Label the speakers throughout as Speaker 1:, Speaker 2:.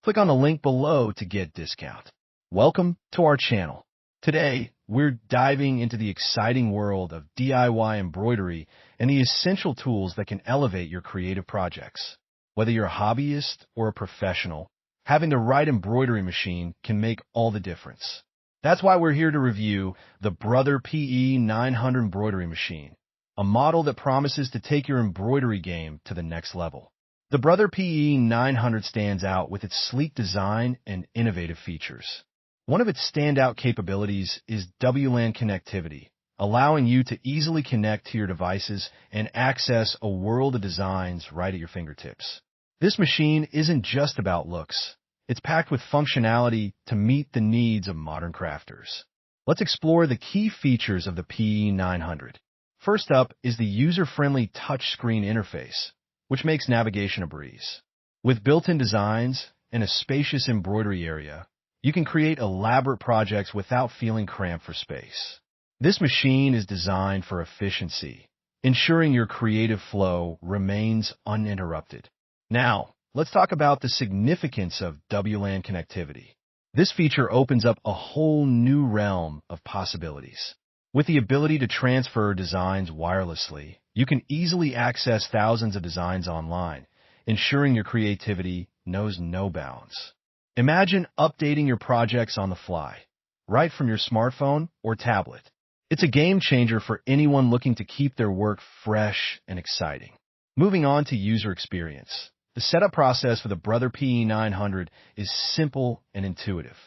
Speaker 1: Click on the link below to get discount. Welcome to our channel. Today, we're diving into the exciting world of DIY embroidery and the essential tools that can elevate your creative projects. Whether you're a hobbyist or a professional, having the right embroidery machine can make all the difference. That's why we're here to review the Brother PE900 Embroidery Machine, a model that promises to take your embroidery game to the next level. The Brother PE900 stands out with its sleek design and innovative features. One of its standout capabilities is WLAN connectivity, allowing you to easily connect to your devices and access a world of designs right at your fingertips. This machine isn't just about looks. It's packed with functionality to meet the needs of modern crafters. Let's explore the key features of the PE900. First up is the user-friendly touchscreen interface, which makes navigation a breeze. With built-in designs and a spacious embroidery area, you can create elaborate projects without feeling cramped for space. This machine is designed for efficiency, ensuring your creative flow remains uninterrupted. Now, let's talk about the significance of WLAN connectivity. This feature opens up a whole new realm of possibilities. With the ability to transfer designs wirelessly, you can easily access thousands of designs online, ensuring your creativity knows no bounds. Imagine updating your projects on the fly, right from your smartphone or tablet. It's a game changer for anyone looking to keep their work fresh and exciting. Moving on to user experience. The setup process for the Brother PE900 is simple and intuitive.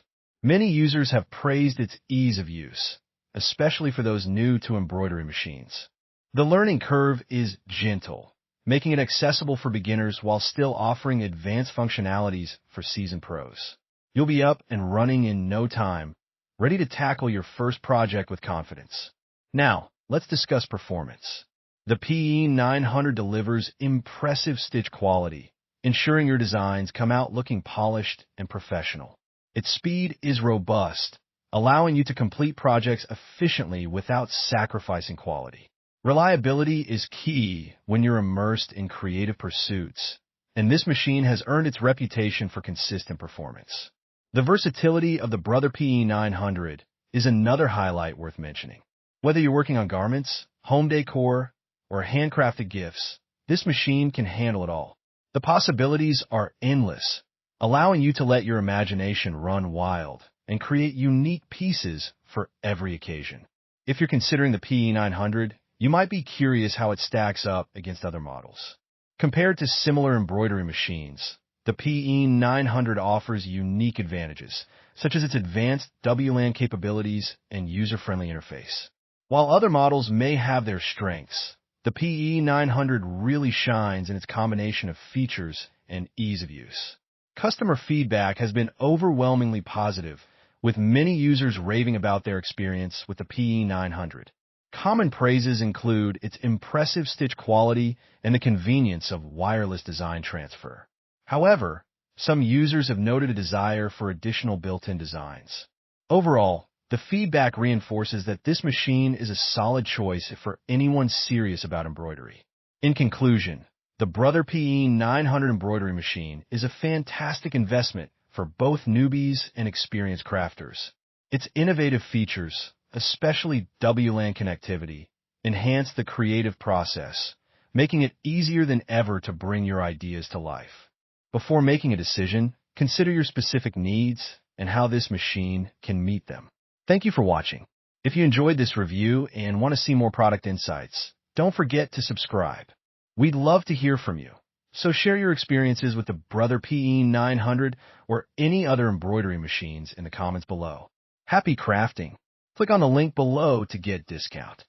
Speaker 1: Many users have praised its ease of use, especially for those new to embroidery machines. The learning curve is gentle, making it accessible for beginners while still offering advanced functionalities for seasoned pros. You'll be up and running in no time, ready to tackle your first project with confidence. Now, let's discuss performance. The PE900 delivers impressive stitch quality, ensuring your designs come out looking polished and professional. Its speed is robust, allowing you to complete projects efficiently without sacrificing quality. Reliability is key when you're immersed in creative pursuits, and this machine has earned its reputation for consistent performance. The versatility of the Brother PE900 is another highlight worth mentioning. Whether you're working on garments, home decor, or handcrafted gifts, this machine can handle it all. The possibilities are endless, allowing you to let your imagination run wild and create unique pieces for every occasion. If you're considering the PE900, you might be curious how it stacks up against other models. Compared to similar embroidery machines, the PE900 offers unique advantages, such as its advanced WLAN capabilities and user-friendly interface. While other models may have their strengths, the PE900 really shines in its combination of features and ease of use. Customer feedback has been overwhelmingly positive, with many users raving about their experience with the PE900. Common praises include its impressive stitch quality and the convenience of wireless design transfer. However, some users have noted a desire for additional built-in designs. Overall, the feedback reinforces that this machine is a solid choice for anyone serious about embroidery. In conclusion, the Brother PE900 Embroidery Machine is a fantastic investment for both newbies and experienced crafters. Its innovative features, especially WLAN connectivity, enhance the creative process, making it easier than ever to bring your ideas to life. Before making a decision, consider your specific needs and how this machine can meet them. Thank you for watching. If you enjoyed this review and want to see more product insights, don't forget to subscribe. We'd love to hear from you, so share your experiences with the Brother PE900 or any other embroidery machines in the comments below. Happy crafting! Click on the link below to get discount.